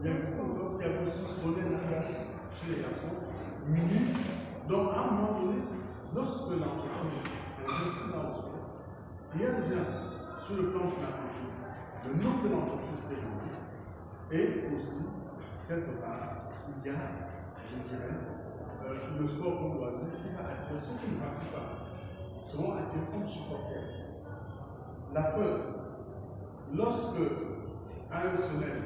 il y a aussi solaire chez les garçons, mini. Donc, à un moment donné, lorsque l'entreprise investit dans le sport, il y a déjà, sur le plan financier, le nombre d'entreprises qui est grandi, et aussi, quelque part, il y a, je dirais, le sport comme loisir qui va attirer ceux qui ne pratiquent pas, seront attirés comme supporters. La preuve, lorsque AS Solaire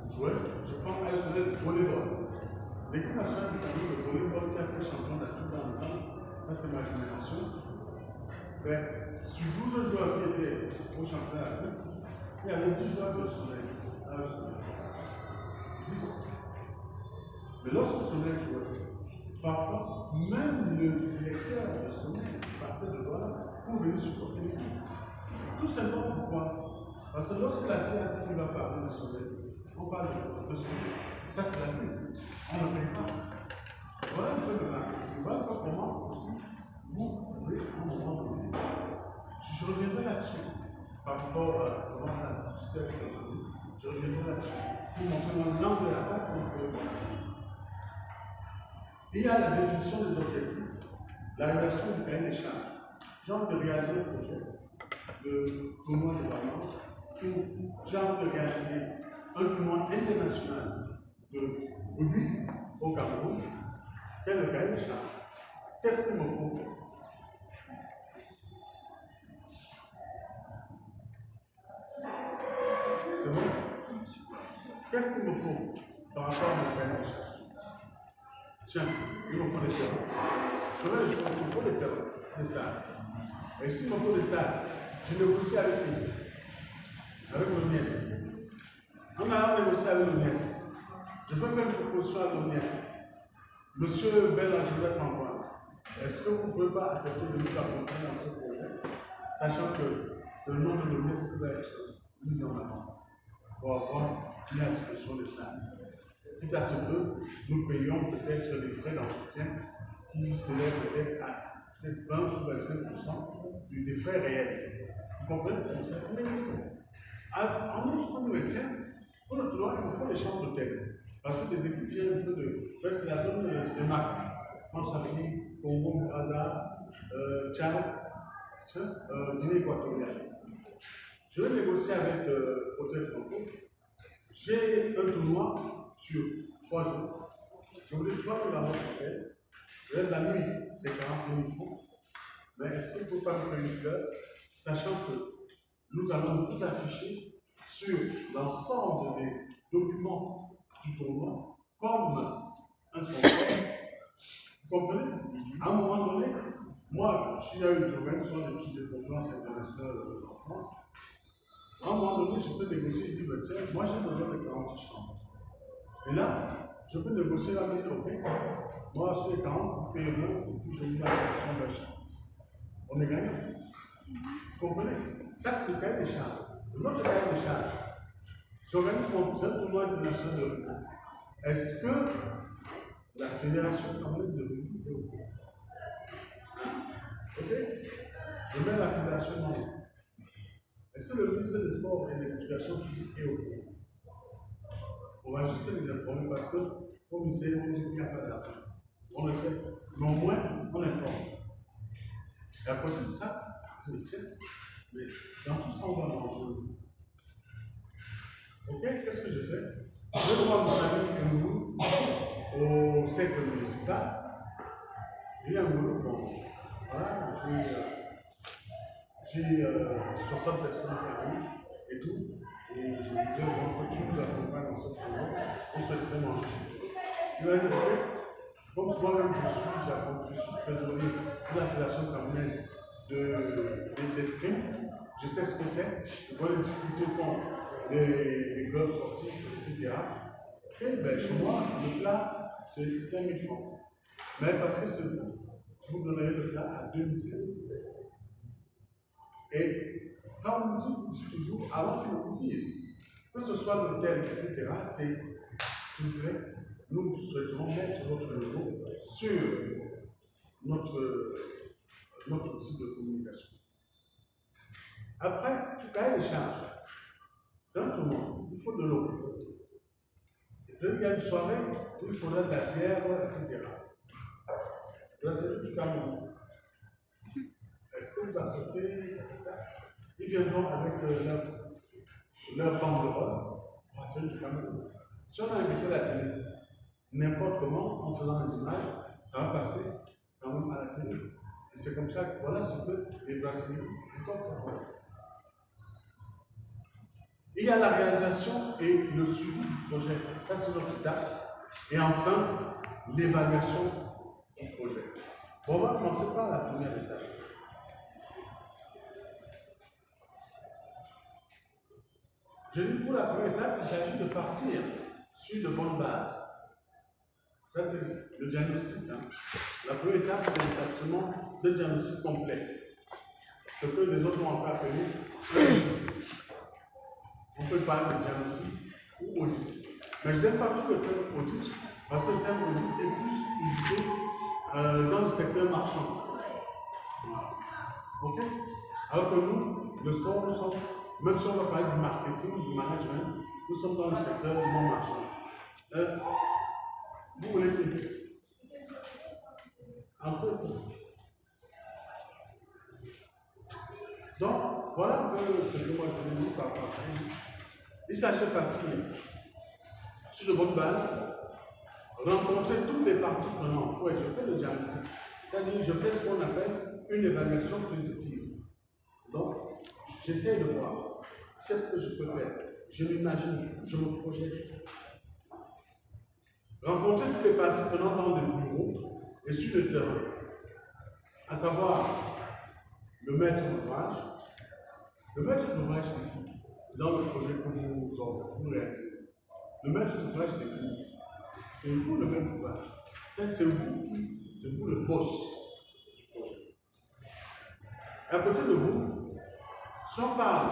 jouait, je prends AS Solaire volleyball. L'équipe nationale de volleyball qui a fait champion d'Afrique dans le temps, ça c'est ma génération. Mais sur 12 joueurs qui étaient au championnat d'Afrique, il y avait 10 joueurs de Soleil. 10. Mais lorsque Soleil jouait, parfois, même le directeur de Soleil partait de là pour venir supporter l'équipe. Tout simplement pourquoi? Parce que lorsque la CAC va parler de Soleil, on parle de Soleil. Ça, c'est la pub. On ne paye pas. Voilà un peu le marketing. Voilà comment aussi vous pouvez, à un moment donné, je reviendrai là-dessus par rapport à la situation. Je reviendrai là-dessus pour montrer l'angle de l'attaque. Il y a la définition des objectifs, la rédaction du cahier des charges. J'ai envie de réaliser le projet de tournoi de balance ou j'ai envie de réaliser un tournoi international de rugby au Cameroun. Quel est le cahier des charges? Qu'est-ce qu'il me faut? C'est bon? Qu'est-ce qu'il me faut par rapport à mon cahier des charges? Tiens, il me faut des terrains. Je connais les choses, il me faut des terrains, des stades. Et s'il me faut des stades, je négocie avec lui, avec l'ONIES. En allant négocier avec l'ONIES, je peux faire une proposition à l'ONIES. Monsieur Bella Joseph Antoine, est-ce que vous ne pouvez pas accepter de nous accompagner dans ce projet, sachant que c'est le nom de l'ONIES qui va être mis en avant pour avoir une expression des stades. Quitte à ce que nous payons peut-être les frais d'entretien qui s'élèvent peut-être à 20 ou 25% des frais réels. Vous comprenez? Ça c'est négocié. En outre, comme le tien, pour le tournoi, il nous faut des chambres d'hôtel. Parce que les équipes viennent un peu de. C'est la zone de CEMAC, Centrafrique, Congo, Brazza, Tchad, Guinée équatoriale. Je vais négocier avec Hôtel Franco. J'ai un tournoi sur 3 jours. Je voulais 3 000 dans votre hôtel. La nuit, c'est 40 000 francs. Mais est-ce qu'il ne faut pas nous faire une fleur, sachant que nous allons vous afficher sur l'ensemble des documents du tournoi comme un sponsor? Vous comprenez? À un moment donné, moi, si j'ai eu une journée sur les petites conférences internationales en France, à un moment donné, je peux négocier et dire, tiens, moi j'ai besoin de 40 chambres. Et là, je peux négocier la mise, ok, moi sur les 40, vous payez moins, et puis je vous mets la chambre de chambre. On est gagnant. Vous comprenez? Ça, c'est le cahier des charges. Notre cahier des charges, j'organise mon tournoi international de rugby. Est-ce que la Fédération camerounaise de rugby est au courant? Ok? Je mets la Fédération membre. Est-ce que le ministère des Sports et de l'Éducation physique est au courant? On va juste les informer parce que, comme nous savons, on dit qu'il n'y a pas d'argent. On le sait. Mais au moins, on informe. Et à côté de ça, je le sais, mais dans tout ça, on va manger. Ok, qu'est-ce que je fais? Je vois mon ami Ngoulou au cercle municipal. J'ai un Ngoulou, bon, voilà, j'ai 60 personnes qui arrivent et tout. Et je lui dis, bon, que tu nous accompagnes dans cette réunion, on souhaiterait manger chez toi. Il m'a dit, ok, comme moi-même je suis trésorier de la Fédération camerounaise d'escrime, je sais ce que c'est, je vois les difficultés qu'ont les clubs sportifs, etc. Et bien, chez moi, le plat, c'est 5 000 francs. Mais parce que c'est vous, je vous donnerai le plat à 2600. Et quand vous dites toujours, avant que vous dise, que ce soit l'hôtel, etc., c'est, s'il vous plaît, nous souhaitons mettre notre niveau sur notre type de communication. Après, tout cahier des charges, c'est un tournoi, il faut de l'eau. Je dis, il y a une soirée où il faudrait de la bière, etc. La cellule du Cameroun. Est-ce que vous acceptez? Ils viendront avec leur banderole, la cellule du Cameroun. Si on a invité la télé, n'importe comment, en faisant des images, ça va passer quand même à la télé. Et c'est comme ça que voilà ce que les Brésiliens font. Il y a la réalisation et le suivi du projet. Ça, c'est notre étape. Et enfin, l'évaluation du projet. Bon, on va commencer par la première étape. Je dis pour la première étape, il s'agit de partir sur de bonnes bases. Ça, c'est le diagnostic. Hein. La première étape, c'est l'établissement de diagnostic complet. Ce que les autres ont encore appelé un audit. On peut parler de diagnostic ou audit. Mais je n'aime pas trop le terme audit, parce que le terme audit est plus utilisé dans le secteur marchand. Voilà. Ok? Alors que nous, le sport, nous sommes, même si on va parler du marketing ou du management, nous sommes dans le secteur non marchand. Vous voulez dire? Entre vous. Donc, voilà un peu ce que moi je veux dire par rapport à ça. Il s'agit de partir sur de bonnes bases, rencontrer toutes les parties prenantes. Oui, je fais le diagnostic. C'est-à-dire, je fais ce qu'on appelle une évaluation positive. Donc, j'essaie de voir qu'est-ce que je peux faire. Je m'imagine, je me projette. Rencontrer toutes les parties prenantes dans le bureau et sur le terrain, à savoir le maître d'ouvrage. Le maître d'ouvrage, c'est qui? Dans le projet que vous réalisez. Le maître d'ouvrage, c'est vous. C'est vous le maître d'ouvrage. C'est vous le boss du projet. Et à côté de vous, si on parle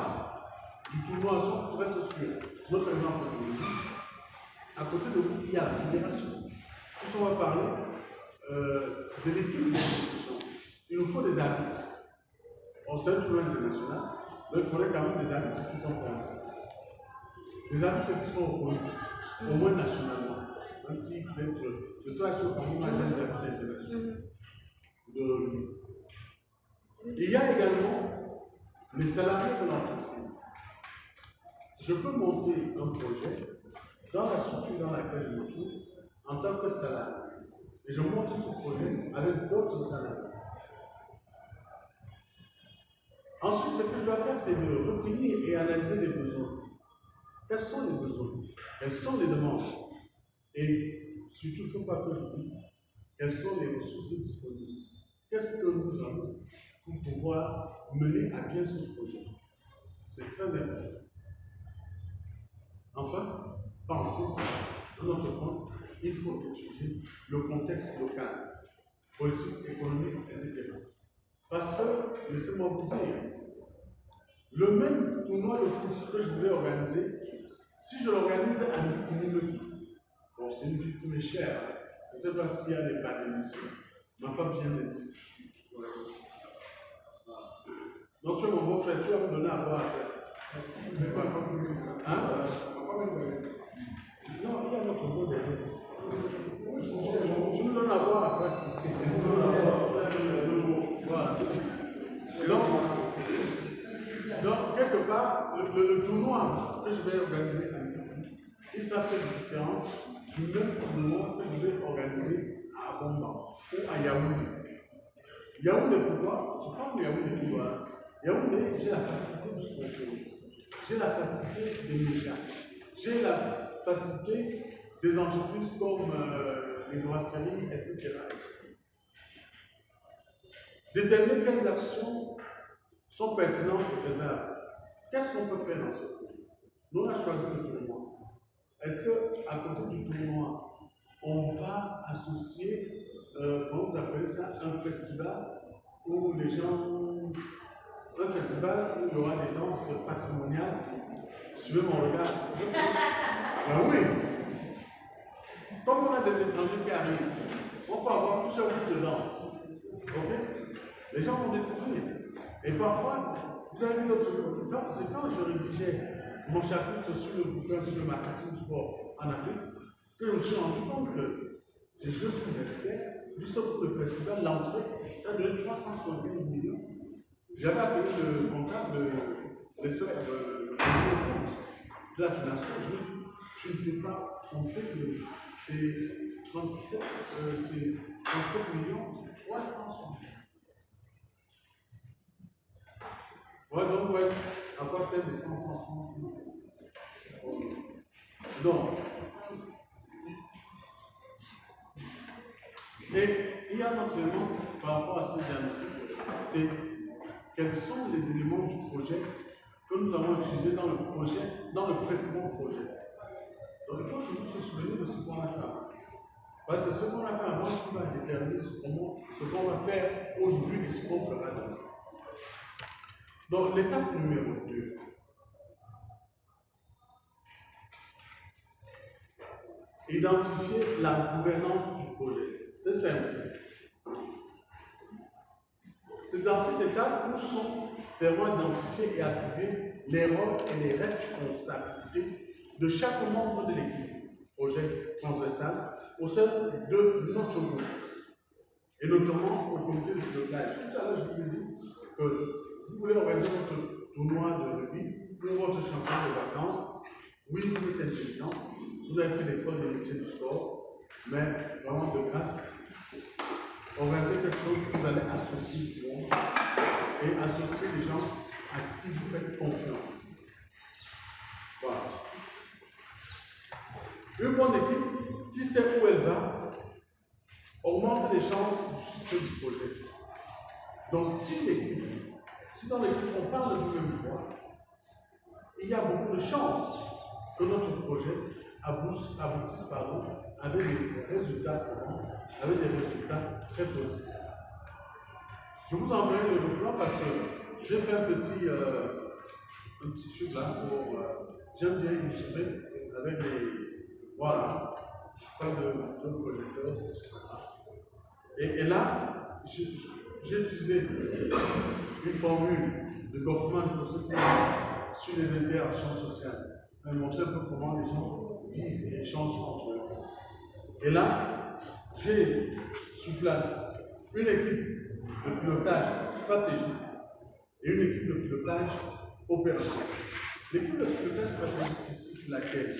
du tournoi, si on reste sur notre exemple aujourd'hui, à côté de vous, il y a la fédération. Si on va parler de l'équipe de compétition, il nous faut des arbitres. On sait un tournoi international, mais il faudrait quand même des arbitres qui sont formés. Des arbitres qui sont reconnus, au moins nationalement. Même si peut-être, je suis sûr qu'on a des arbitres internationaux. Il y a également les salariés de l'entreprise. Je peux monter un projet dans la structure dans laquelle je me trouve en tant que salarié. Et je monte ce projet avec d'autres salariés. Ensuite, ce que je dois faire, c'est de recueillir et analyser les besoins. Quels sont les besoins? Quelles sont les demandes? Et surtout, il ne faut pas que j'oublie, quelles sont les ressources disponibles? Qu'est-ce que nous avons pour pouvoir mener à bien ce projet? C'est très important. Enfin, dans notre compte, il faut étudier le contexte local, politique, économique, etc. Parce que, laissez-moi vous dire, le même tournoi de foot que je voulais organiser, si je l'organise à Ndiki, bon, c'est une ville qui m'est chère, je ne sais pas s'il y a des panels ici, ma femme vient d'être. Donc, tu es mon beau-frère, tu vas me donner à boire après. Hein? Non, il y a notre beau derrière. Tu me donnes à boire après. Voilà. Donc, quelque part, le tournoi que je vais organiser à Ndiki, il s'appelle différent du même tournoi que je vais organiser à Abomba ou à Yaoundé. Yaoundé, pourquoi? Je parle de Yaoundé pourquoi? Yaoundé, j'ai la facilité du sponsoring, j'ai la facilité des médias, j'ai la facilité des entreprises comme les brasseries, etc. Déterminer quelles actions sont pertinentes et faisables. Qu'est-ce qu'on peut faire dans ce projet? Nous, on a choisi le tournoi. Est-ce qu'à côté du tournoi, on va associer, comment vous appelez ça, un festival où les gens. Un festival où il y aura des danses patrimoniales? Suivez mon regard. Ben oui! Comme on a des étrangers qui arrivent, on peut avoir plusieurs groupes de danse. Ok? Les gens vont découvrir. Et parfois, vous avez vu l'autre chose. C'est quand je rédigeais mon chapitre sur le bouquin sur le marketing sport en Afrique, que je me suis rendu compte que les Jeux universitaires, juste pour le festival, l'entrée, ça donnait 375 millions. J'avais appelé le comptable de l'espèce de la finance. Je ne t'ai pas trompé que c'est 37 millions 360. Ouais, donc, ouais, à quoi sert les 150 millions? Donc, et il y a un autre élément par rapport à ce diagnostic, c'est quels sont les éléments du projet que nous avons utilisés dans le précédent projet. Donc il faut toujours se souvenir de ce qu'on a fait. Parce que ce qu'on a fait avant qui va déterminer ce qu'on va faire aujourd'hui et ce qu'on fera demain. Donc l'étape numéro 2. Identifier la gouvernance du projet. C'est simple. C'est dans cette étape où sont vraiment identifiés et attribués les rôles et les responsabilités de chaque membre de l'équipe projet transversal au sein de notre groupe. Et notamment au comité de pilotage. Tout à l'heure, je vous ai dit que vous voulez organiser votre tournoi de rugby pour votre championnat de vacances. Oui, vous êtes intelligent, vous avez fait l'école des métiers du sport, mais vraiment de grâce, organisez quelque chose que vous allez associer du monde et associer les gens à qui vous faites confiance. Voilà. Une bonne équipe qui sait où elle va augmente les chances du succès du projet. Donc, si dans l'équipe on parle du même poids, il y a beaucoup de chances que notre projet aboutisse avec des résultats très positifs. Je vous enverrai le document parce que j'ai fait un petit truc là pour. J'aime bien illustrer avec les. Voilà, pas de projecteur. Et là, j'ai utilisé une formule de Goffman pour ceux qui sur les interactions sociales. Ça me montrait un peu comment les gens vivent et échangent entre eux. Et là, j'ai sur place une équipe de pilotage stratégique et une équipe de pilotage opérationnel. L'équipe de pilotage stratégique ici, c'est laquelle?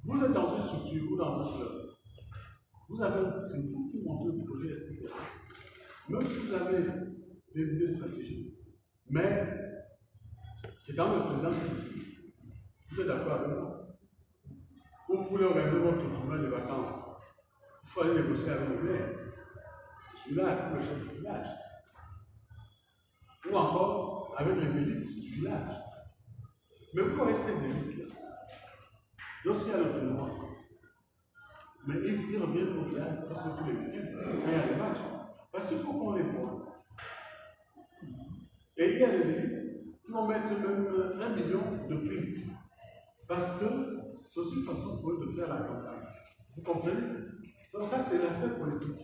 Vous êtes dans une structure ou dans un club. C'est vous qui montez le projet, etc. Même si vous avez des idées stratégiques, mais c'est quand même le président qui décide. Vous êtes d'accord avec moi? Ou vous voulez organiser votre tournoi de vacances, il faut aller négocier avec le maire, du village, le chef du village. Ou encore avec les élites du village. Mais vous voyez ces élites-là, lorsqu'il y a le tournoi, mais ils reviennent au village presque tous les week-ends, quand il y a des matchs. Parce qu'il faut qu'on les voit. Et il y a des élites qui vont mettre même 1 million de prix. Parce que c'est aussi une façon pour eux de faire la campagne. Vous comprenez? Donc ça, c'est l'aspect politique.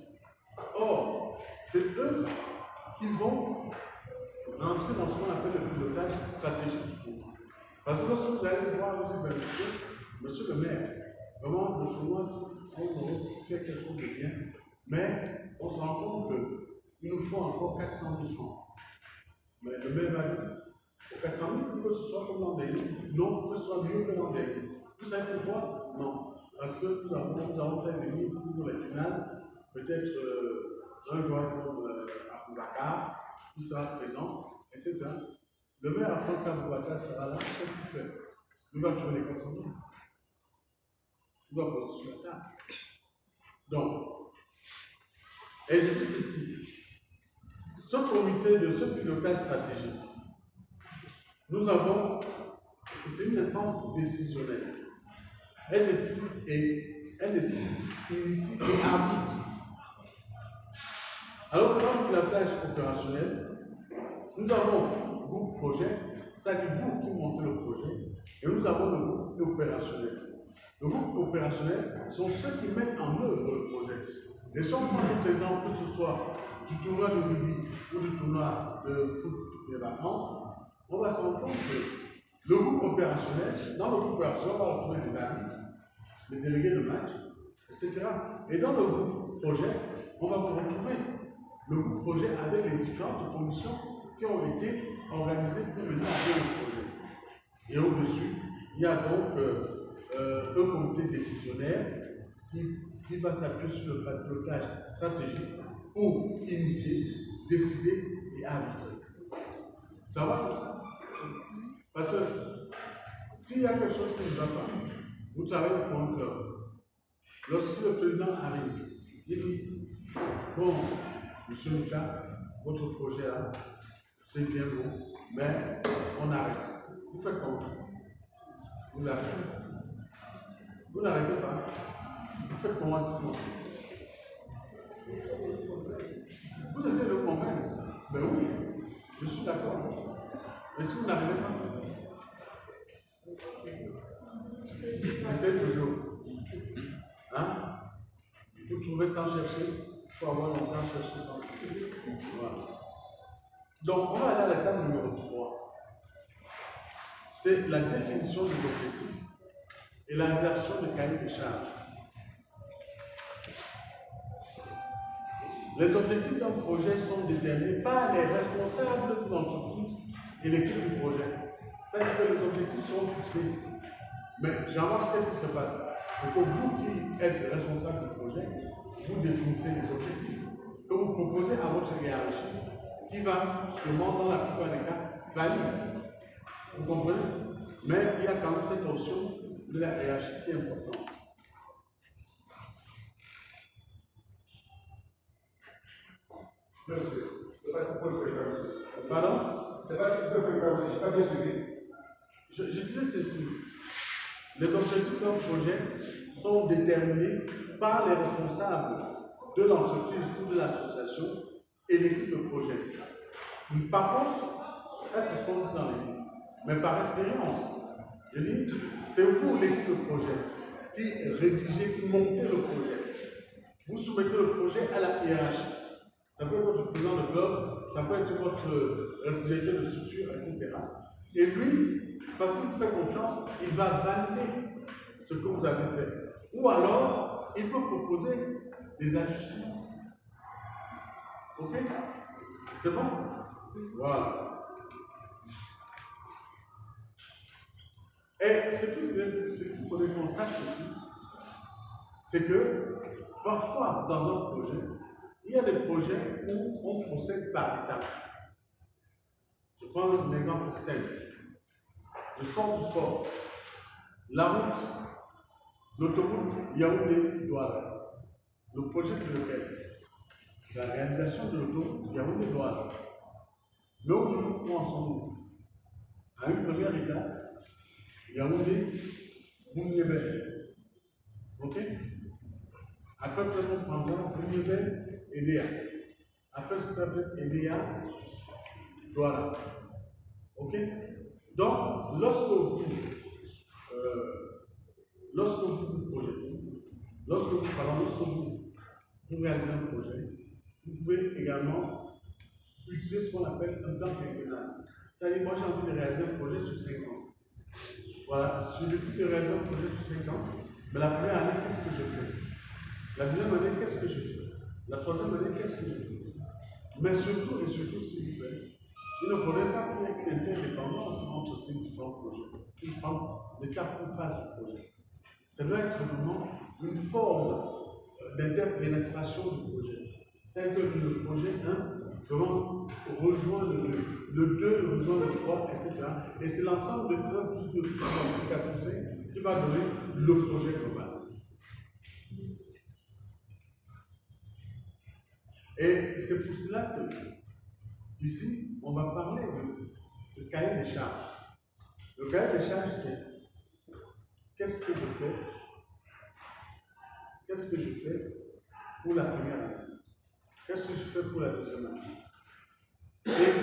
Or, c'est eux qui vont rentrer dans ce qu'on appelle le pilotage stratégique du tournoi. Parce que lorsque vous allez voir, vous dites, monsieur le maire, vraiment, le tournoi, on aurait fait quelque chose de bien, mais on se rend compte qu'il nous faut encore 400 000 francs. Mais le maire va dire, il faut 400 000 pour que ce soit comme l'an dernier. Non, pour que ce soit mieux que l'an dernier. Vous savez pourquoi? Non. Parce que nous avons fait venir pour les finales, peut-être un joueur comme Aboubakar, qui sera présent, etc. Le maire apprend qu'Aboubakar sera là, qu'est-ce qu'il fait? Il va jouer les 400 000. Il doit poser sur la table. Donc, et je dis ceci, ce comité de ce pilotage stratégique, nous avons, c'est une instance décisionnelle. Elle décide, initie et arbitre. Alors que dans le pilotage opérationnel, nous avons le groupe projet, c'est-à-dire vous qui montez le projet, et nous avons le groupe opérationnel. Le groupe opérationnel sont ceux qui mettent en œuvre le projet. Et si on prend l'exemple, que ce soit du tournoi de rugby ou du tournoi de foot des vacances, on va se rendre compte que le groupe opérationnel, dans le groupe opérationnel, on va retrouver des amis, les délégués de match, etc. Et dans le groupe projet, on va vous retrouver le groupe projet avec les différentes commissions qui ont été organisées pour venir à le projet. Et au-dessus, il y a donc un comité décisionnaire qui va s'appuyer sur le pilotage stratégique pour initier, décider et arbitrer. Ça va comme ça? Parce que s'il y a quelque chose qui ne va pas, vous savez le point que lorsque le président arrive, il dit, bon, monsieur Moucha, votre projet là, c'est bien bon, mais on arrête. Vous faites comment? Vous arrêtez? Vous n'arrêtez pas? Vous faites comment? Dites-moi. Vous essayez de convaincre. Ben oui, je suis d'accord. Mais si vous n'arrivez pas, essayez toujours. Hein? Vous trouvez sans chercher, il faut avoir longtemps cherché sans trouver. Voilà. Donc, on va aller à l'étape numéro 3. C'est la définition des objectifs et la version de cahier de charges. Les objectifs d'un projet sont déterminés par les responsables de l'entreprise et l'équipe du projet. C'est-à-dire que les objectifs sont fixés. Mais j'avance, qu'est-ce qui se passe? C'est que vous qui êtes responsable du projet, vous définissez les objectifs que vous proposez à votre hiérarchie qui va sûrement, dans la plupart des cas, valider. Vous comprenez? Mais il y a quand même cette notion de la hiérarchie qui est importante. Monsieur, c'est pas ce que je monsieur. Pardon? C'est pas ce que je monsieur, je n'ai pas bien suivi. Je disais ceci. Les objectifs d'un projet sont déterminés par les responsables de l'entreprise ou de l'association et l'équipe de projet. Par contre, ça c'est ce qu'on dit dans les livres. Mais par expérience, je dis, c'est vous, l'équipe de projet, qui rédigez, qui montez le projet. Vous soumettez le projet à la hiérarchie. Ça peut être votre président de club, ça peut être votre directeur de structure, etc. Et lui, parce qu'il vous fait confiance, il va valider ce que vous avez fait. Ou alors, il peut proposer des ajustements. Ok? C'est bon? Voilà. Et ce qu'il faudrait qu'on sache aussi, c'est que parfois, dans un projet, il y a des projets où on procède par étapes. Je prends un exemple simple. Je sors du sport. La route, l'autoroute Yaoundé-Douala. Le projet, c'est lequel? C'est la réalisation de l'autoroute Yaoundé-Douala. Mais aujourd'hui, où en sommes-nous? À une première étape, Yaoundé-Bouniébel. Ok? Après, nous prendrons Bouniébel-Edea. Après, ça s'appelle Edea-Douala. Ok? Donc, lorsque vous vous projetez, lorsque vous réalisez un projet, vous pouvez également utiliser ce qu'on appelle un plan quinquennal. C'est-à-dire, moi j'ai envie de réaliser un projet sur 5 ans. Voilà, je décide de réaliser un projet sur 5 ans, mais la première année, qu'est-ce que je fais? La deuxième année, qu'est-ce que je fais? La troisième année, qu'est-ce que je fais? Mais surtout, et surtout, s'il vous plaît, il ne faudrait pas qu'il y ait une interdépendance entre ces différents projets, ces différentes étapes ou phases du projet. Ça doit être vraiment une forme d'interpénétration du projet. C'est-à-dire que le projet 1 vraiment rejoint le 2 rejoint le 3, etc. Et c'est l'ensemble de 1 plus 2 plus 3 plus 4 plus 5 qui va donner le projet global. Et c'est pour cela que, ici, on va parler de cahier des charges. Le cahier des charges, c'est qu'est-ce que je fais? Qu'est-ce que je fais pour la première année? Qu'est-ce que je fais pour la deuxième année? Et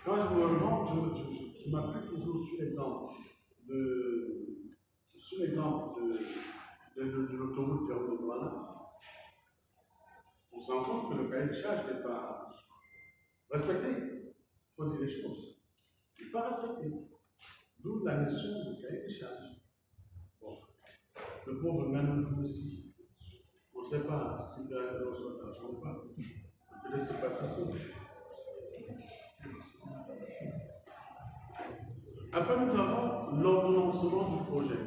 quand je me rends, je m'appuie toujours sur l'exemple de l'autoroute Yaoundé-Douala. On se rend compte que le cahier de charges n'est pas respecté. Il faut dire les choses. Il n'est pas respecté. D'où la notion de cahier de charges. Bon. le pauvre même joue aussi. On ne sait pas s'il a reçu l'argent ou pas. Peut-être que ce n'est pas sa faute. Après, nous avons l'ordonnancement du projet.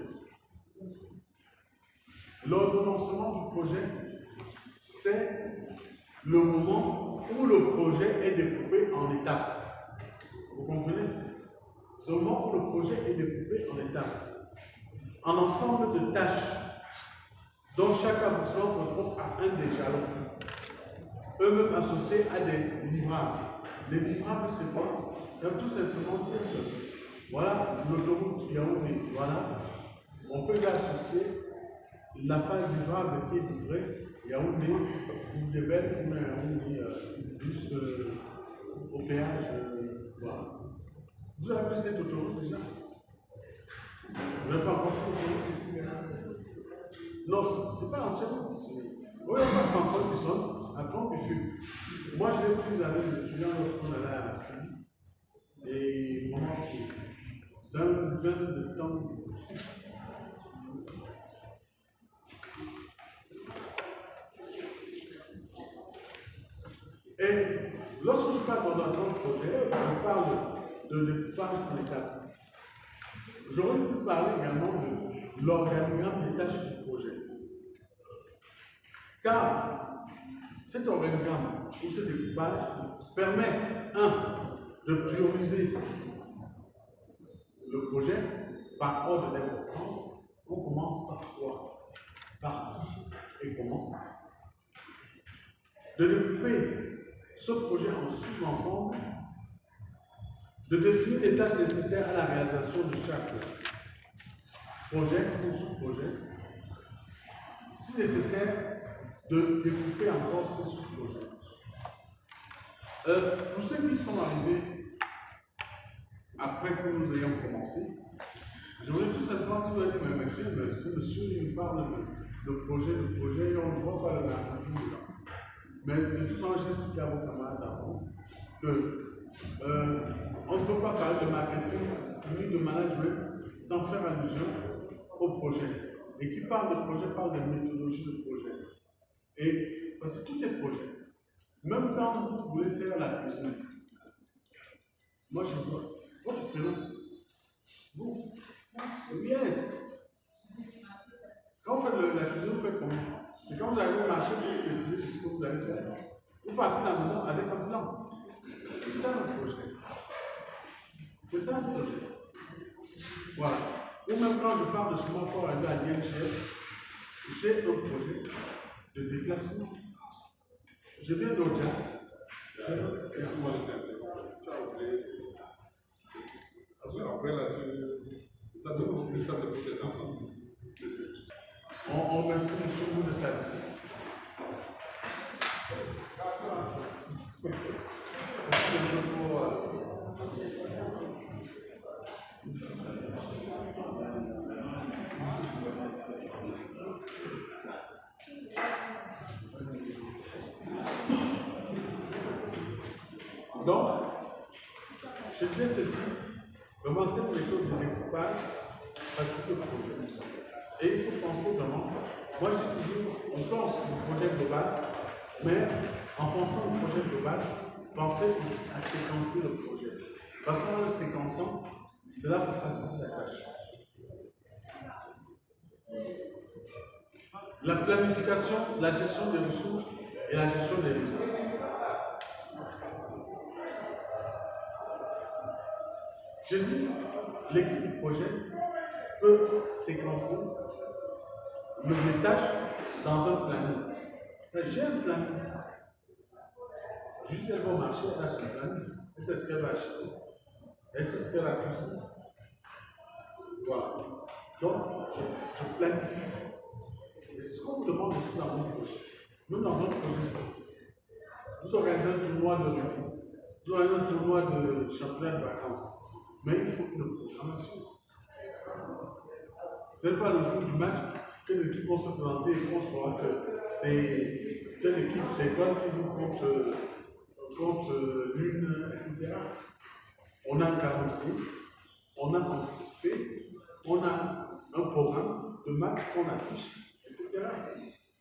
L'ordonnancement du projet, c'est le moment où le projet est découpé en étapes. Vous comprenez? C'est le moment où le projet est découpé en étapes, en ensemble de tâches, dont chaque aboutissement correspond à un des jalons, eux-mêmes associés à des livrables. Les livrables, c'est quoi? C'est tout simplement dire que, voilà, l'autoroute Yaoundé, voilà, on peut y associer la phase livrable qui est livrée, Yaoundé, ou des belles, ou Yaoundé, jusqu'au péage, voilà. Vous avez vu cette autoroute déjà? Vous n'avez pas encore vu ici? Non, ce n'est pas l'ancienne route. Oui, on passe par Paul Bisson, à Pont Bifut. Moi, je l'ai prise avec les étudiants lorsqu'on allait à la CRI. Et vraiment, c'est un gain de temps. Et lorsque je parle d'orientation de projet, je parle de découpage en étapes. J'aurais pu parler également de l'organigramme des tâches du projet. Car cet organigramme ou ce découpage permet, de prioriser le projet par ordre d'importance. On commence par quoi? Par qui et comment? De découper ce projet en sous-ensemble, de définir les tâches nécessaires à la réalisation de chaque projet ou sous-projet, si nécessaire, de découper encore ces sous-projets. Pour ceux qui sont arrivés après que nous ayons commencé, j'aurais tout simplement dit, mais monsieur, il parle de projet, et on ne voit pas le marketing dedans. Mais c'est tout ça, j'explique à vos camarades avant que on ne peut pas parler de marketing ni de management sans faire allusion au projet. Et qui parle de projet parle de méthodologie de projet. Et parce que tout est projet. Même quand vous voulez faire la cuisine, moi je vois votre prénom. Vous? Yes. Quand vous faites la cuisine, vous faites comment? C'est quand vous arrivez au marché, vous décidez de ce que vous allez faire. Vous partez de la maison avec un plan. C'est ça le projet. C'est ça le projet. Voilà. Ou même quand je parle de chemin pour arriver à Lienchef, j'ai un projet de déplacement. Je viens d'Odja. Excuse-moi de t'interrompre. Tu as oublié. Après là, ça c'est pour tes enfants. On remercie M. Mou de sa visite. Donc, je disais ceci, vraiment cette méthode de découpage facilite le projet. Et il faut penser vraiment, moi j'ai toujours, on pense au projet global, mais en pensant au projet global, pensez aussi à séquencer le projet. Parce qu'en le séquençant, cela vous facilite la tâche. La planification, la gestion des ressources et la gestion des risques. Je dis, l'équipe du projet peut séquencer les tâches dans un planning. J'ai un planning. Je dis qu'elle va marcher, elle a son planning. Elle sait ce qu'elle va acheter. Elle sait ce qu'elle a cuisiné. Voilà. Donc, je planifie. Et c'est ce qu'on vous demande aussi dans un projet. Nous, dans un projet sportif, nous organisons un tournoi de rugby, nous organisons un tournoi de championnat de vacances. Mais il faut une programmation. Ce n'est pas le jour du match que les équipes vont se présenter et qu'on saura que c'est telle équipe, c'est l'étoile qui joue contre l'une, etc. On a un calendrier, on a anticipé, on a un programme de de matchs qu'on affiche, etc.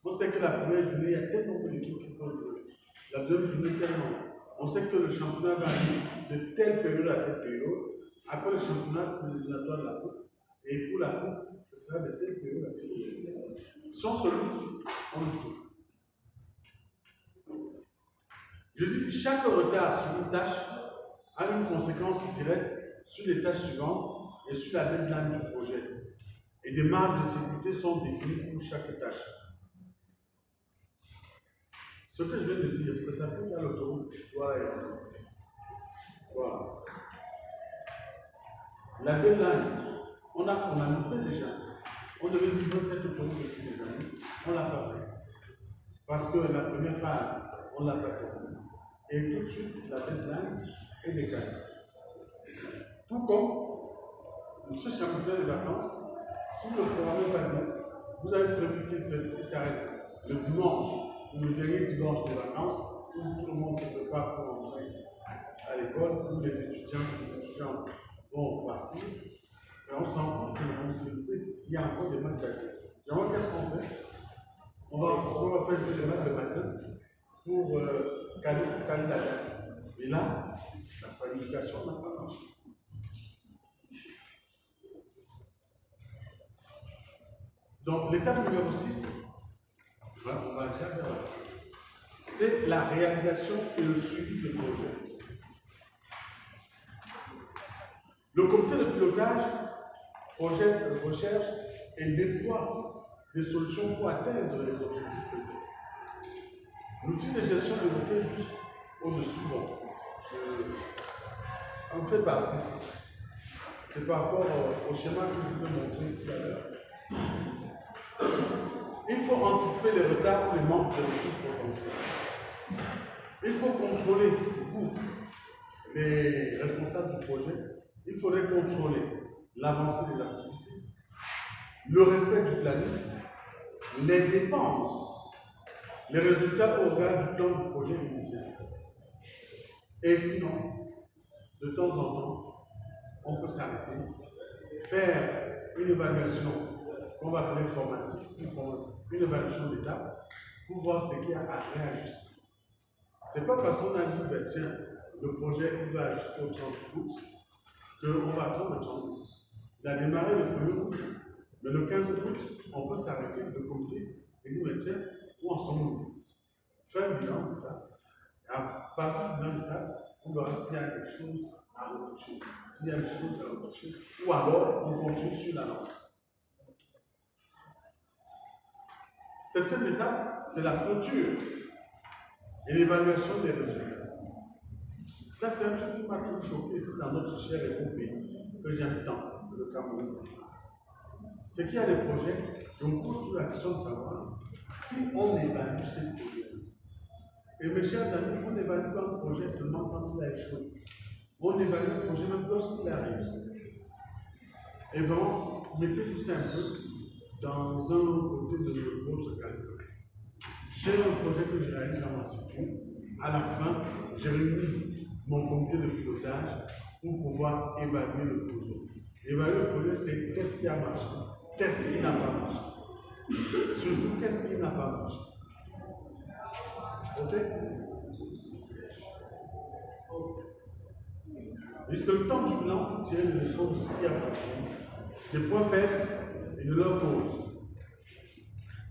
On sait que la première journée, il y a tel nombre d'équipes qui peuvent jouer. La deuxième journée, tel nombre. On sait que le championnat va aller de telle période à telle période. Après le championnat, c'est les éliminatoires de la coupe. Et pour la coupe, ce sera de telle période à telle période. Si on se loupe, on le trouve. Je dis que chaque retard sur une tâche a une conséquence directe sur les tâches suivantes et sur la deadline du projet. Et des marges de sécurité sont définies pour chaque tâche. Ce que je viens de dire, ça s'applique à l'autoroute. Voilà. La deadline, on a loupé déjà. On devait livrer cette autoroute depuis des années. On ne l'a pas fait. Parce que la première phase, on ne l'a pas terminée. Et tout de suite, la deadline est décalée. Tout comme ce championnat de vacances, si le programme n'est pas bien, vous avez prévu qu'il s'arrête le dimanche ou le dernier dimanche des vacances, où tout le monde se prépare pour entrer à l'école, où les étudiants vont partir, et on se rend compte qu'il y a encore des matchs à faire. Alors, qu'est-ce qu'on fait? On va faire jouer des matchs le matin pour caler la date. Et là, la planification n'a pas marché. Donc, l'étape numéro 6, on va déjà faire là. C'est la réalisation et le suivi du projet. Le comité de pilotage recherche et déploie des solutions pour atteindre les objectifs précis. L'outil de gestion évoqué juste au-dessus, on fait partie. C'est par rapport au schéma que je vous ai montré tout à l'heure. Il faut anticiper les retards ou les manques de ressources potentielles. Il faut contrôler, vous, les responsables du projet, il faudrait contrôler l'avancée des activités, le respect du planning, les dépenses, les résultats au regard du plan du projet initial. Et sinon, de temps en temps, on peut s'arrêter, faire une évaluation qu'on va appeler formative, une évaluation d'étape, pour voir ce qu'il y a à réajuster. Ce n'est pas parce qu'on a dit, ben, tiens, le projet il va jusqu'au 30 août, qu'on va attendre le 30 août. Il a démarré le 1er août, mais le 15 août, on peut s'arrêter, le comité, et dire, ben, tiens, où en sommes-nous? Faire un bilan d'étape. À partir du bilan d'étape, on verra s'il y a quelque chose à retoucher. S'il y a des choses à retoucher, ou alors on continue sur la lance. Septième étape, c'est la clôture et l'évaluation des résultats. Ça, c'est un truc qui m'a toujours choqué ici dans notre cher et beau pays, que j'aime tant, le Cameroun. C'est qu'il y a des projets, je me pose toujours la question de savoir si on évalue ces projets. Et mes chers amis, on n'évalue pas un projet seulement quand il a échoué. On évalue un projet même lorsqu'il a réussi. Et vraiment, mettez tout ça un peu dans un côté de votre calcul. J'ai un projet que je réalise dans ma structure. À la fin, j'ai réuni mon comité de pilotage pour pouvoir évaluer le projet. Évaluer le projet, c'est qu'est-ce qui a marché, qu'est-ce qui n'a pas marché. Surtout, qu'est-ce qui n'a pas marché. Ok? Et c'est le temps du bilan pour tirer les leçons de ce qui a fonctionné, des points faibles et de leurs causes.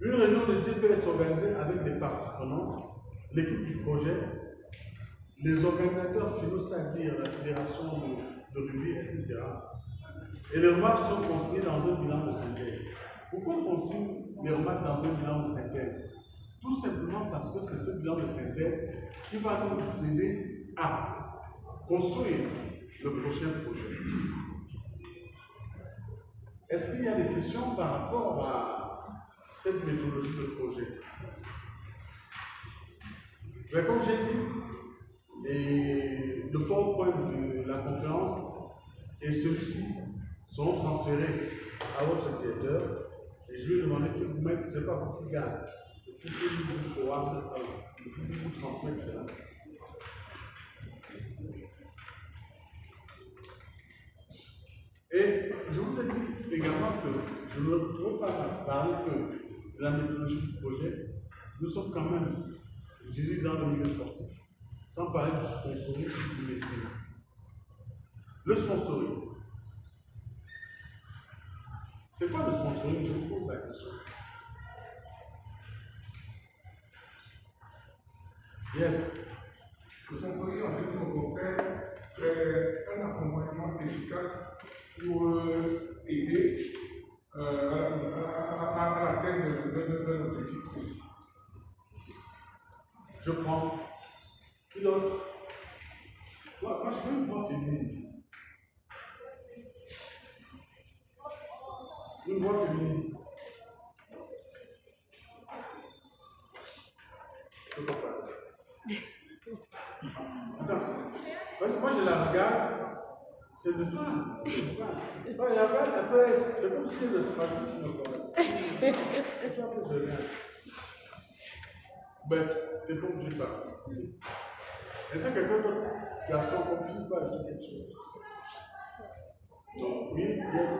Une réunion de type peut être organisée avec des parties prenantes, l'équipe du projet, les organisateurs finaux, c'est-à-dire la fédération de rugby, etc. Et les remarques sont consignées dans un bilan de synthèse. Pourquoi on consigne les remarques dans un bilan de synthèse? Tout simplement parce que c'est ce bilan de synthèse qui va nous aider à construire le prochain projet. Est-ce qu'il y a des questions par rapport à cette méthodologie de projet? Mais comme j'ai dit, et le PowerPoint de la conférence et celui-ci seront transférés à votre directeur et je lui ai demandé que vous mettez, ce n'est pas vous qui gagne, c'est pour que vous forward, c'est pour que vous transmettez cela. Et je vous ai dit également que je ne peux pas parler que de la méthodologie du projet. Nous sommes quand même, je dirais, dans le milieu sportif, sans parler du sponsoring et du mécénat. Le sponsoring. C'est quoi le sponsoring? Je vous pose la question. Yes. Le sponsoring, en fait, nous concerne, c'est un accompagnement efficace pour aider à l'atteinte d'un objectif précis. Je prends. Qui d'autre? Moi, je veux une voix féminine. Une voix féminine. Je ne peux pas parler. Attends. Parce que moi, je la regarde. C'est de toi. Non, il y a pas, après, c'est comme si le stratégie me parlait. C'est toi que je regarde. Ben, t'es pas obligé de parler. Est-ce que quelqu'un d'autre, garçon comme fille, peut ajouter quelque chose? Non, oui, yes.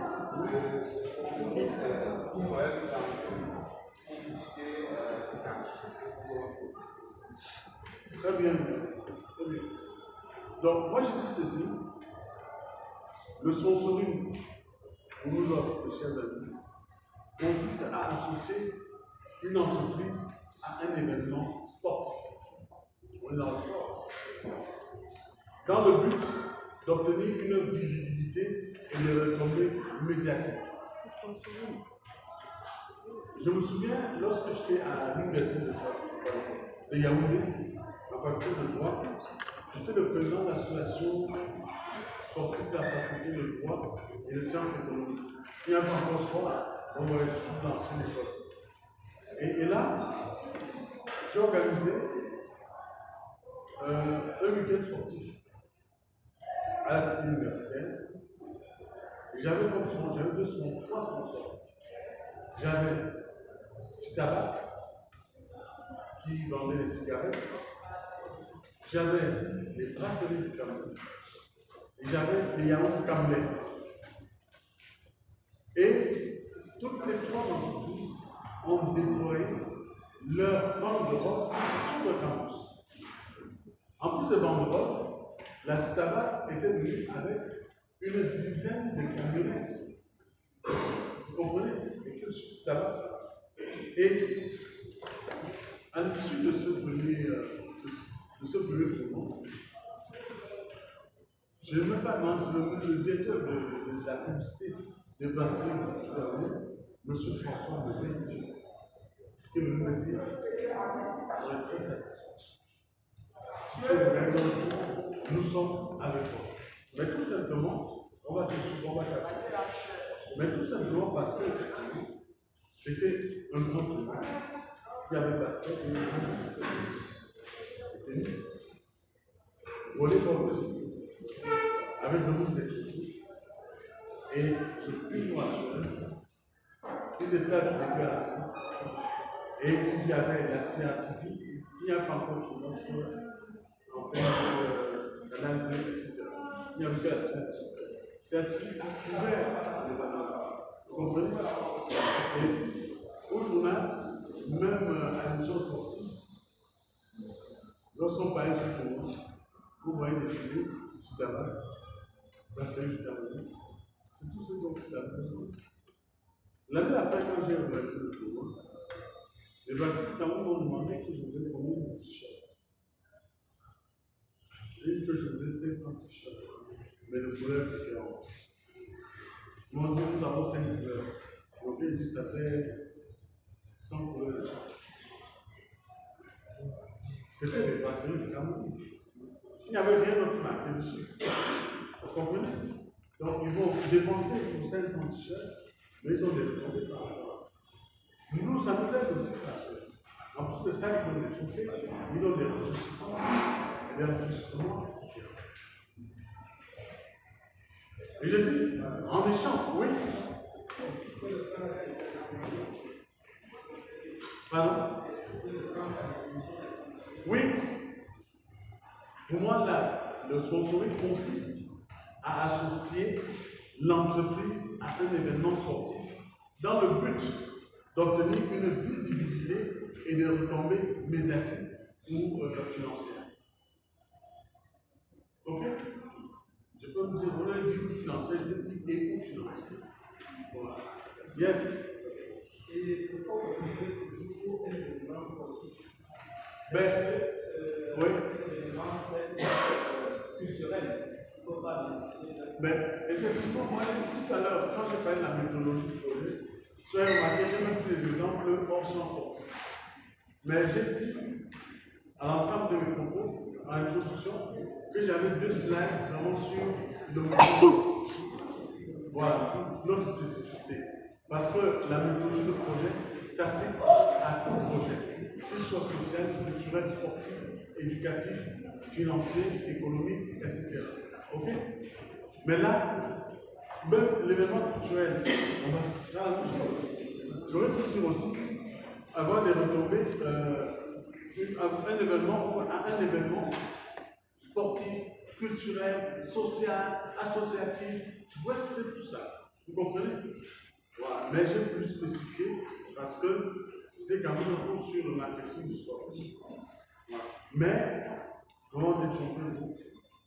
Très bien. Très bien. Donc, moi, je dis ceci. Le sponsoring, pour nous autres, mes chers amis, consiste à associer une entreprise à un événement sportif. On est dans le sport. Dans le but d'obtenir une visibilité et des retombées médiatiques. Je me souviens, lorsque j'étais à l'université de Yaoundé, en faculté de droit, j'étais le président de l'association sportive de la faculté de droit et de sciences économiques. Il y a un soir, on va être dans l'ancienne école. Et là, j'ai organisé un week-end sportif à la cité universitaire. J'avais comme son, j'avais trois sponsors. J'avais Citabac qui vendait les cigarettes. J'avais les brasseries du Cameroun. Et j'avais les yaourts Camley. Et toutes ces trois entreprises ont déployé leur banderole sur le campus. En plus de banderole, la Citabac était venue avec une dizaine de camionnettes. Vous comprenez? Et que Citabac. Et à l'issue de ce premier tournoi, je n'ai même pas mentionné le directeur de la publicité des brasseries du Cameroun, M. François Lebé, qui est venu me dire on est très satisfait. Si tu es raison, nous sommes avec toi. Mais tout simplement, on va te suivre, on va t'appeler. Mais tout simplement parce qu'effectivement, c'était un grand tournoi. Il y avait basket, il y avait tennis, volleyball aussi, avec de nombreuses équipes. Et je peux nous assurer qu'ils étaient là du début à la fin. Et il y avait la CRTV, il n'y a pas encore de nom en fait de l'anglais, etc. Il n'y avait que la CRTV. CRTV a couvert les valeurs. Vous comprenez? Et au journal, même à l'émission sportive, lorsqu'on parlait de ce tournoi, vous voyez des vidéos, Citabac, Brasserie du Cameroun, c'est tout ce dont il a besoin. L'année après, quand j'ai organisé le tournoi, les Brasseries du Cameroun m'ont demandé que je voulais combien de t-shirts. J'ai dit que je voulais 500 t-shirts, mais de couleurs différentes. Ils m'ont dit nous avons 5 couleurs. Donc ils disent ça fait 100 couleurs de t-shirts. C'était les brasseries du Cameroun. Il n'y avait rien d'autre marqué dessus. Vous comprenez? Donc ils vont dépenser pour 500 t-shirts, mais ils ont des retombées par rapport à ça. Nous, ça nous aide aussi parce que, en plus de ça, ils ont des trophées, ils ont des réfléchissements, etc. Et je dis, en échange, oui. Pardon? Oui. Pour moi, là, le sponsoring consiste à associer l'entreprise à un événement sportif dans le but d'obtenir une visibilité et des retombées médiatiques ou financières. Ok? Je peux me dire, on a dit financier, je peux dire éco-financier. Voilà. Yes. Et pourquoi vous disiez toujours un événement sportif? Ben, oui. Un événement culturel, il ne faut pas bénéficier de ça. Ben, effectivement, moi, tout à l'heure, quand j'ai parlé de la méthodologie du projet, vous avez remarqué, j'ai même pris des exemples hors champ sportif. Mais j'ai dit, à l'entame de mes propos, en introduction, que j'avais 2 slides vraiment sur le mouvement. Voilà, notre spécificité. Parce que la méthodologie de projet s'applique à tout projet, qu'il soit social, culturel, sportif, éducatif, financier, économique, etc. Ok? Mais là, même l'événement culturel, ce sera la même chose. J'aurais pu dire aussi avoir des retombées, un événement sportif, culturel, social, associatif. Je pourrais citer tout ça. Vous comprenez? Voilà. Mais j'ai voulu spécifier parce que c'était quand même un cours sur le marketing du sport. Voilà. Mais, comment détromper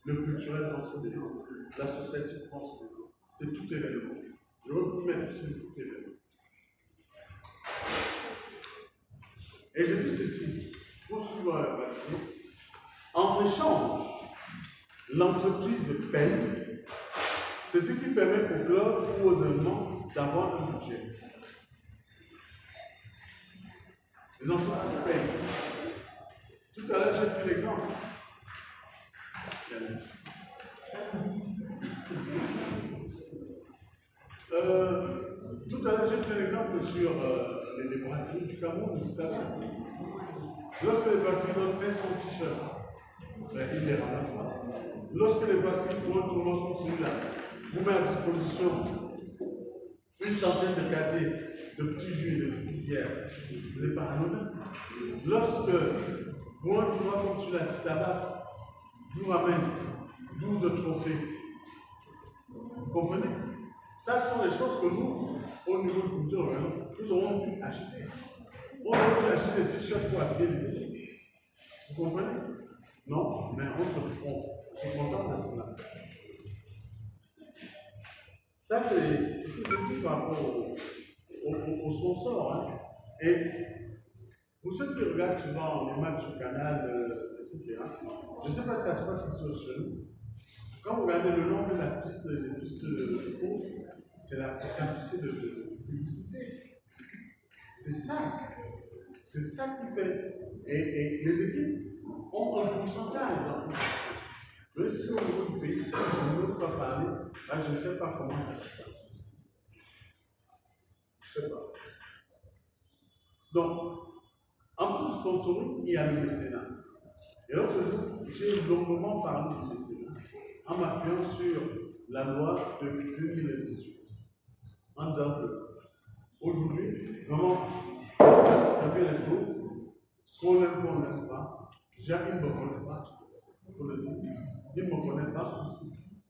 le culturel dans ce débat, l'associatif dans ce débat, c'est tout événement. Je veux vous mettre aussi tout événement. Et je dis ceci, pour suivre la partie, en échange, l'entreprise paye, c'est ce qui permet au club ou aux événements d'avoir un budget. Les entreprises payent. Tout à l'heure, j'ai pris l'exemple. Tout à l'heure, j'ai pris l'exemple sur les brasseries du Cameroun, du Stade. Lorsque les brasseries donnent 500 t-shirts, ben, ils ne les ramassent pas. Lorsque les brasseries font un tournoi comme celui-là, vous mettez à disposition une centaine de casiers, de petits jus et de petites bières, ce n'est pas anodin. Lorsque pour un tournoi comme celui-là, si là-bas, vous ramène 12 trophées, vous comprenez? Ça sont les choses que nous, au niveau du comité organisation, nous aurons dû acheter. On aurait dû acheter des t-shirts pour habiller les équipes. Vous comprenez? Non, mais on se contente de cela. Ça, c'est ce que je dis par rapport aux sponsors. Hein. Et pour ceux qui regardent souvent les matchs sur Canal, etc., je ne sais pas si ça se passe ici chez nous. Quand vous regardez le long de la piste de course, c'est la piste de publicité. C'est ça. C'est ça qui fait. Et les équipes ont un pourcentage dans cette piste. Mais si au niveau du pays, on n'ose pas parler, là, je ne sais pas comment ça se passe. Je ne sais pas. Donc, en plus du sponsoring, il y a le mécénat. Et l'autre jour, j'ai longuement parlé du mécénat en m'appuyant sur la loi de 2018. En disant que aujourd'hui, vraiment, ça fait les choses, qu'on l'aime, qu'on n'aime pas. Déjà, il ne me connaît pas, il faut le dire. Il ne me connaît pas,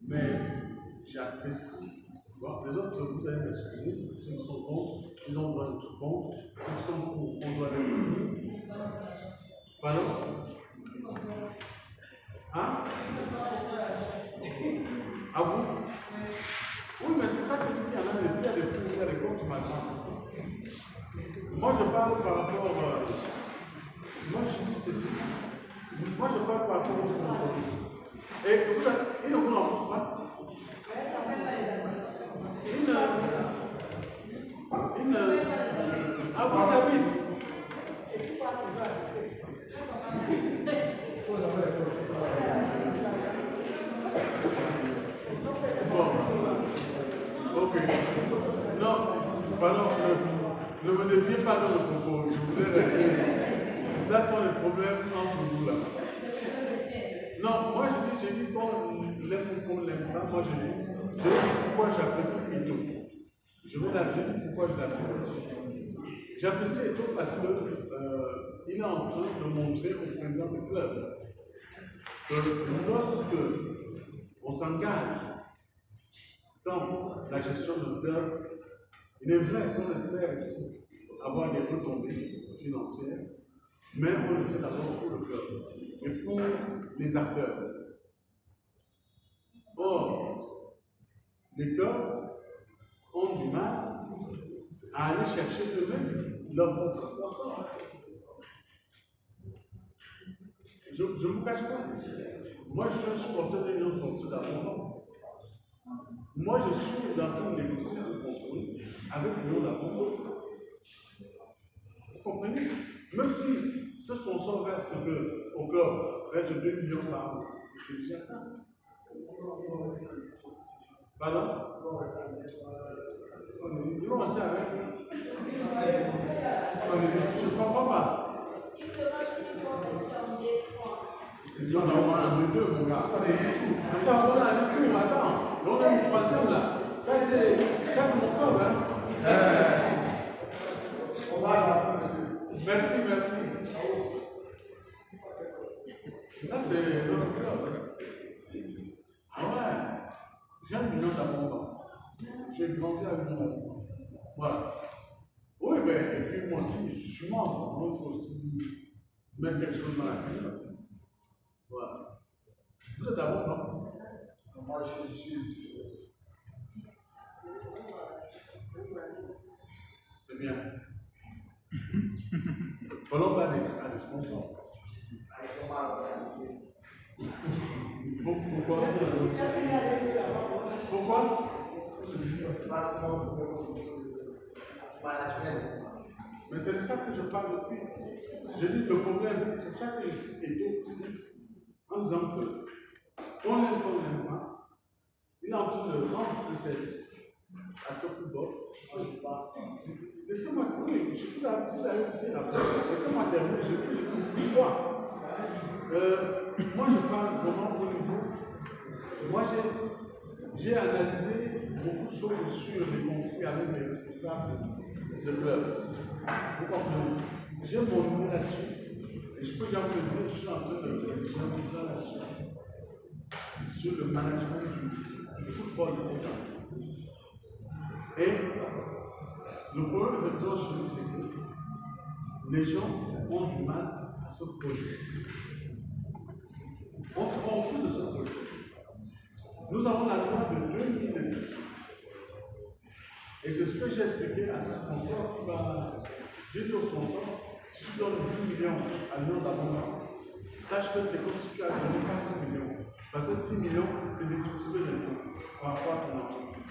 mais j'apprécie. Bon, les autres, vous allez m'excuser, ceux qui sont contre, ils ont le droit d'être contre, ceux qui sont pour, on doit l'être pour. Pardon? Hein? À vous? Oui, mais c'est ça que je dis, il y a des pour, il y a des contre maintenant. Moi, je parle par rapport. Moi, je dis ceci. Moi, je parle par rapport au sponsoring. Et ils ne vous remboursent pas. À vous habite. Bon. Ok. Non, pardon, ne me déviez pas dans le propos. Je voudrais rester. Ça sont les problèmes entre vous là. Non, moi j'ai dit qu'on l'aime ou qu'on ne l'aime pas. Moi j'ai dit pourquoi j'apprécie Ito. Je vais la dire pourquoi je l'apprécie. J'apprécie Ito parce qu'il est en train de montrer au président du club que lorsque on s'engage dans la gestion d'un club, Il est vrai qu'on espère aussi avoir des retombées financières, mais on le fait d'abord pour le club et pour les acteurs. Or, les clubs ont du mal à aller chercher eux-mêmes leur propre sponsor. Je ne vous cache pas. Moi, je suis un supporter de l'Union sportive d'abord. Moi, je suis en train de négocier un sponsoring avec l'Union d'abord. Vous comprenez? Même si ce sponsor verse au club, verse 2 millions par an, c'est déjà ça. Pardon? Ils vont rester avec. Je ne comprends pas. Non, on a un deux, mon gars. Attends, on a un tour, attends. On a une troisième là. Ça, c'est mon club, hein. Merci, merci. Ça, c'est notre club. Ah ouais. J'ai 1 million d'abondants. J'ai grandi avec mon abondant. Voilà. Oui, ben, et puis moi aussi, je suis membre. Donc, il faut aussi mettre quelque chose dans la vie. Voilà. Vous êtes abondant? Moi, je suis. C'est bien. Colombe a des sponsors. Pourquoi? Pourquoi? Mais c'est de ça que je parle depuis. Je dis le problème, c'est ça que je suis étonné aussi, en disant que on l'aime pas, il est en train de rendre le service à ce football. Laissez-moi terminer, vous avez écouté la parole. Laissez-moi terminer, je peux t'expliquer quoi. Moi, je parle vraiment au niveau. Moi, j'ai analysé beaucoup de choses sur les conflits avec les responsables de clubs. Vous comprenez? J'ai mon nom là-dessus. Et je peux déjà vous le dire, je suis en train de rédiger un livre là-dessus. Sur le management du football de l'État. Et le problème effectivement chez nous, c'est que les gens ont du mal à se projeter. On se refuse de se projeter. Nous avons la loi de 2018. Et c'est ce que j'ai expliqué à ce sponsor qui va. J'ai dit au sponsor, si tu donnes 10 millions à l'Union d'abondance, sache que c'est comme si tu as donné 4 millions. Parce que 6 millions, c'est déductible d'impôts par rapport à ton entreprise.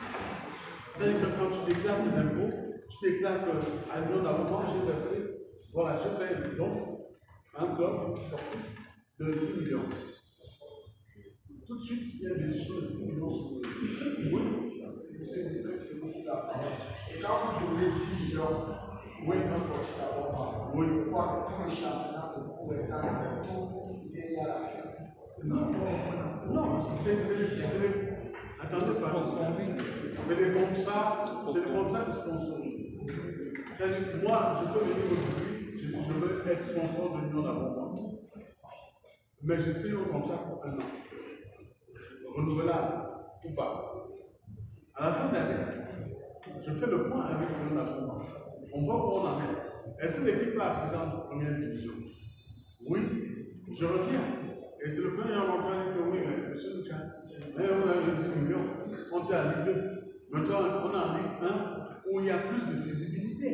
C'est-à-dire que quand tu déclares tes impôts, tu déclares qu'à l'Union d'abondance, j'ai versé, voilà, j'ai fait donc un club sportif de 10 millions. Tout de suite, il y a des choses de 6 millions sur le. Oui. Et quand vous donnez 10 millions, oui, oui. C'est quoi? C'est pour le championnat, c'est pour rester avec tout derrière la suite. Non, c'est attendez, c'est les contrats de sponsoring. C'est-à-dire, moi, je peux venir aujourd'hui, je veux être sponsor de l'Union d'abondance, mais je signe un contrat pour 1 an. Renouvelable ou pas. À la fin de l'année, je fais le point avec l'Union d'abondance. On voit où on en est. Est-ce que l'équipe là, c'est en première division? Oui, je reviens. Et c'est le premier avocat qui dit oui, mais monsieur Lucas, on a eu 10 millions, on est à Ligue 2. Maintenant, on a en Ligue 1 où il y a plus de visibilité.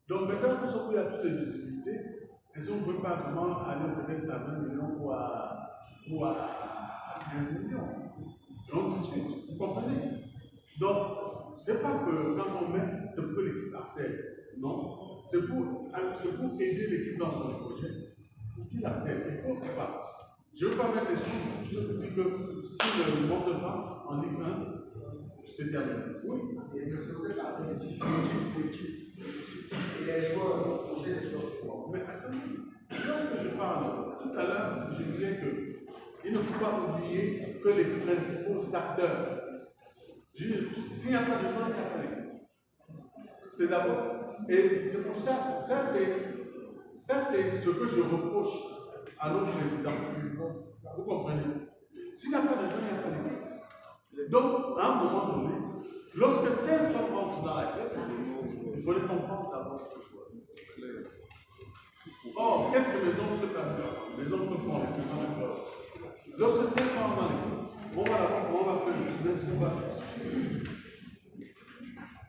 Donc maintenant, pour ce où il y a plus de visibilité, est-ce qu'on ne peut pas vraiment aller peut-être à 20 millions ou à 15 millions? On discute, vous comprenez? Donc, ce n'est pas que quand on met, c'est pour que l'équipe harcèle. Non, c'est pour aider l'équipe dans son projet. Pour qu'il harcèle. Il ne faut pas. Je ne veux pas mettre les sous pour ceux qui disent que si le monde pas en Ligue 1, c'est terminé. Oui. Et de ce côté, la politique d'équipe. Et les joueurs, le projet des joueurs. Mais attendez, lorsque je parle, tout à l'heure, je disais qu'il ne faut pas oublier que les principaux acteurs. S'il n'y a pas de gens, il n'y a pas d'équipe. C'est d'abord. Et c'est pour ça, ça c'est ce que je reproche à notre président. Vous comprenez? S'il n'y a pas de gens, il n'y a pas d'équipe. Donc, à un moment donné, Lorsque ces femmes rentrent dans la classe, il faut les comprendre d'abord quelque chose. Or, qu'est-ce que les hommes peuvent faire? Les hommes peuvent faire les gens de club. Lorsque ces femmes dans l'école, on va la voir, on va faire le business, on va faire.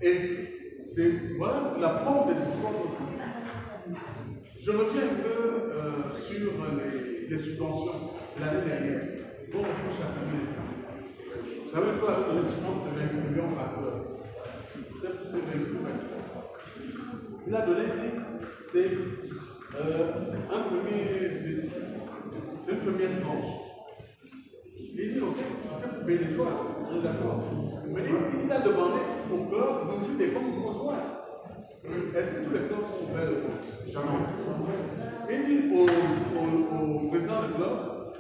Et c'est voilà la forme des discours d'aujourd'hui. Je reviens un peu sur les subventions de l'année dernière. Bon, on touche à 5 000 francs. Vous savez quoi, les subventions, c'est 20 millions par heure. C'est 20 millions. Il a donné, c'est c'est une première tranche. Il dit, ok, c'est pour payer les joueurs, on est d'accord. Mais il a demandé au club d'ouvrir des comptes pour joueurs. Est-ce que tous les clubs ont ouvert le compte? Jamais. Il dit au président du club,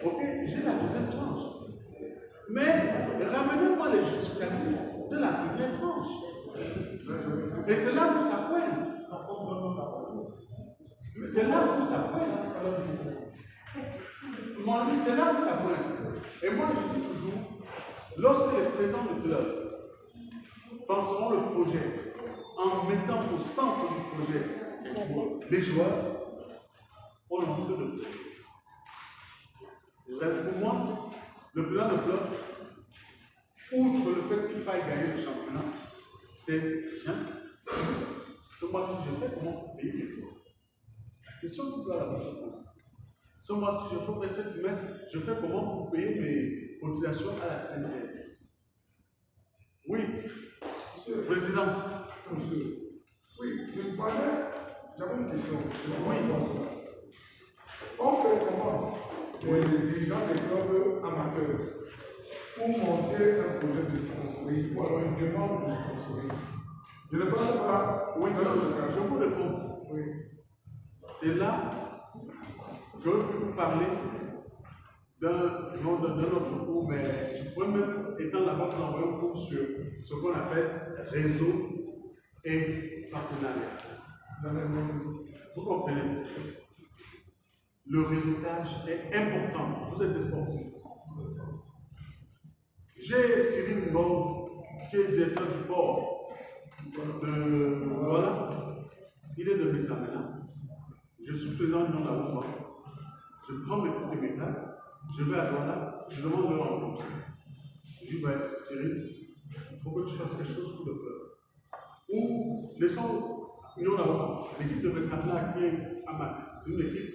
ok, j'ai la deuxième tranche. Mais ramenez-moi les justificatifs de la première tranche. Et c'est là où ça coince. C'est là où ça coince. Mon ami, c'est là où ça coince. Et moi, je dis toujours, lorsque les présidents du club penseront le projet en mettant au centre du projet les joueurs, on est en train de faire. Vous savez, pour moi, le plan de club, outre le fait qu'il faille gagner le championnat, c'est, tiens, ce mois-ci, je fais comment payer les joueurs. La question que vous avez se pose. Ce mois-ci, je fais ce trimestre, je fais comment pour payer mes cotisations à la CNRS. Oui, Monsieur le président. Monsieur, oui, j'avais une question. On fait comment les dirigeants des clubs amateurs pour monter un projet de sponsoring ou alors une demande de sponsoring? Je ne parle pas. Oui, je vous réponds. Oui. C'est là, je veux vous parler d'un autre cours, mais je pourrais même, étant là-bas, vous envoyer un cours sur ce qu'on appelle réseau et partenariat. Vous comprenez? Le réseautage est important. Vous êtes des sportifs. J'ai Cyril Ngom, qui est directeur du port de voilà. Il est de Messamena. Je suis président de l'Union. Je prends mes petites métals, je vais à Douala, je demande de le rencontrer. Je dis, ben, Cyril, il faut que tu fasses quelque chose pour le club. Ou, laissons Union d'Avant, l'équipe de Messamena qui est amatrice. C'est une équipe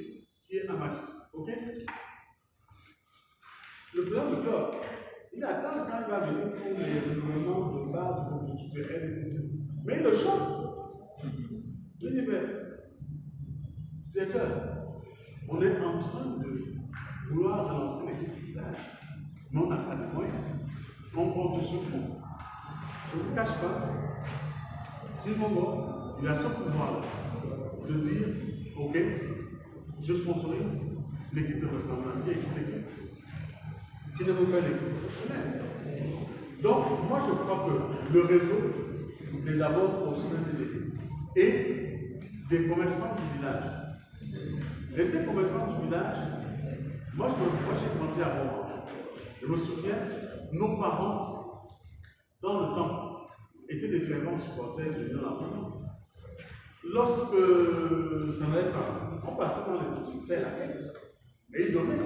qui est amatrice. Ok? Le président du club, il attend quand il va venir pour les règlements de base de RDPC. Mais il le choque. Il dit, ben, directeur, on est en train de vouloir relancer l'équipe du village, mais on n'a pas de moyens. On compte sur vous. Je ne vous cache pas, Sylvain, il a ce pouvoir de dire, ok, je sponsorise l'équipe de Restaurant, qui est l'équipe qui ne veut pas l'équipe professionnelle. Donc, moi je crois que le réseau, c'est d'abord au sein de l'équipe et des commerçants du village. Et ces commerçants du village, moi j'ai grandi à Rome. Je me souviens, nos parents, dans le temps, étaient des fervents supporters de l'Union d'Avant. Lorsque ça n'allait pas, on passait dans les boutiques faire la quête. Et ils donnaient.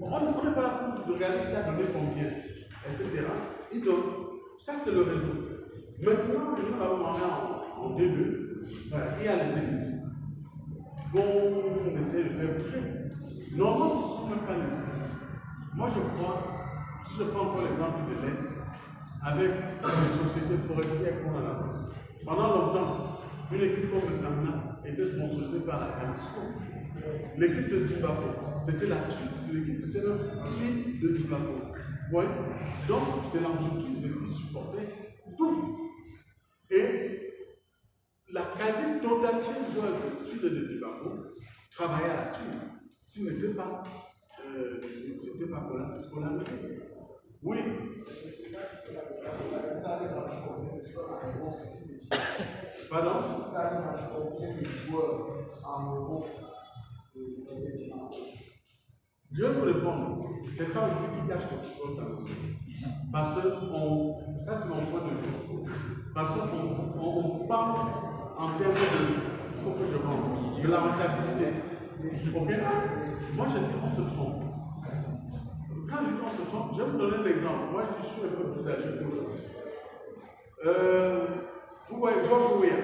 On n'est pas là pour regarder qui a donné combien, etc. Ils donnent. Ça, c'est le réseau. Maintenant, l'Union d'Avant en D2, voilà, il y a les élites. On essaie de faire bouger. Normalement, ce ne sont même pas les élites. Moi, je crois, si je prends encore l'exemple de l'Est, avec les sociétés forestières qu'on a là-bas, pendant longtemps, une équipe comme le Samna était sponsorisée par la Calisco. L'équipe de Dimbapo, c'était la suite, c'était la suite de Dimbapo. Ouais. Donc, c'est l'entreprise qui supportait tout. Et la quasi-totalité des joueurs de suite de Dimbapo travaillaient à la suite. S'ils n'étaient pas scolarisés. Oui. Pardon? Je vais vous répondre. C'est ça aujourd'hui qui cache le football. Parce que ça c'est mon point de vue. Parce qu'on pense en termes de il faut que je rentre, de la rentabilité. Ok? Moi je dis on se trompe. Quand je dis on se trompe, je vais vous donner l'exemple. Moi je suis un peu plus âgé que vous. Vous voyez Georges Weah,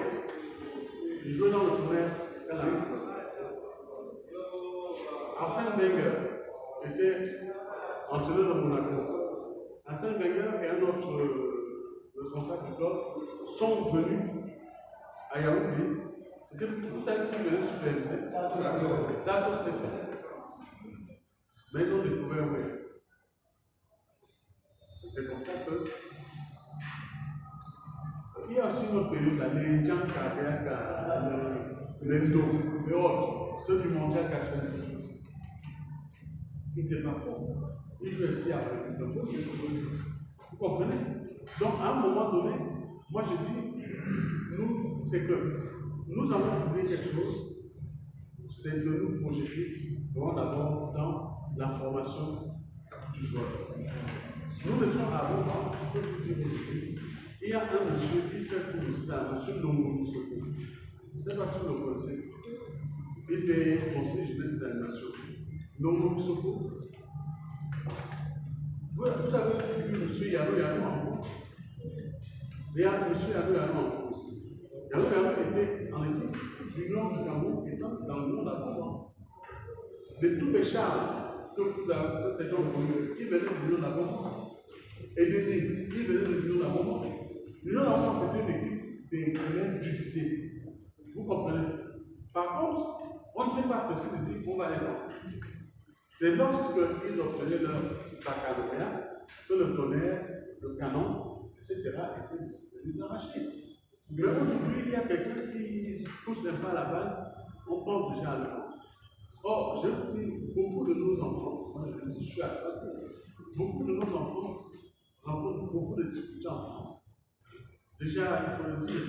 il jouait dans le tournoi canadien. Arsène Wenger était entraîneur de Monaco. Arsène Wenger et un autre responsable du club sont venus à Yaoundé. C'était vous savez qui venait superviser Dato Stéphane. Mais ils ont découvert Weah. C'est comme ça que il y a aussi une autre période, les gens les dos et autres, ceux du mondial 98. Ils n'étaient pas bons. Ils jouaient ici avec le foot. Vous comprenez? Donc, à un moment donné, moi je dis, nous, c'est que nous avons oublié quelque chose, c'est de nous projeter d'abord dans la formation du joueur. Nous étions à Roma, je peux vous dire aujourd'hui, il y a un monsieur qui fait pour ici, un monsieur Longo Moussoko. Je ne sais pas si vous le connaissez. Il est conseiller jeunesse d'animation. Longo Moussoko. Vous avez vu monsieur Yano Yano en cours. Il y a monsieur Yano Yano en cours aussi. Yano Yano était en équipe junior du Cameroun, étant dans le monde avant. De tous les chars que ces gens connus, ils venaient du monde avant. Et de Nîmes, ils venaient du monde avant. L'Union d'Enfants, c'était une équipe d'entraîneurs judiciaires. Vous comprenez? Par contre, on n'était pas pressé de dire qu'on va les lancer. C'est lorsqu'ils obtenaient leur baccalauréat que le tonnerre, le canon, etc., essaient de les arracher. Mais aujourd'hui, il y a quelqu'un qui pousse un pas à la balle, on pense déjà à l'Europe. Or, je vous dis, beaucoup de nos enfants, moi je le dis, je suis à Strasbourg, beaucoup de nos enfants rencontrent beaucoup de difficultés en France. Déjà, il faut le dire,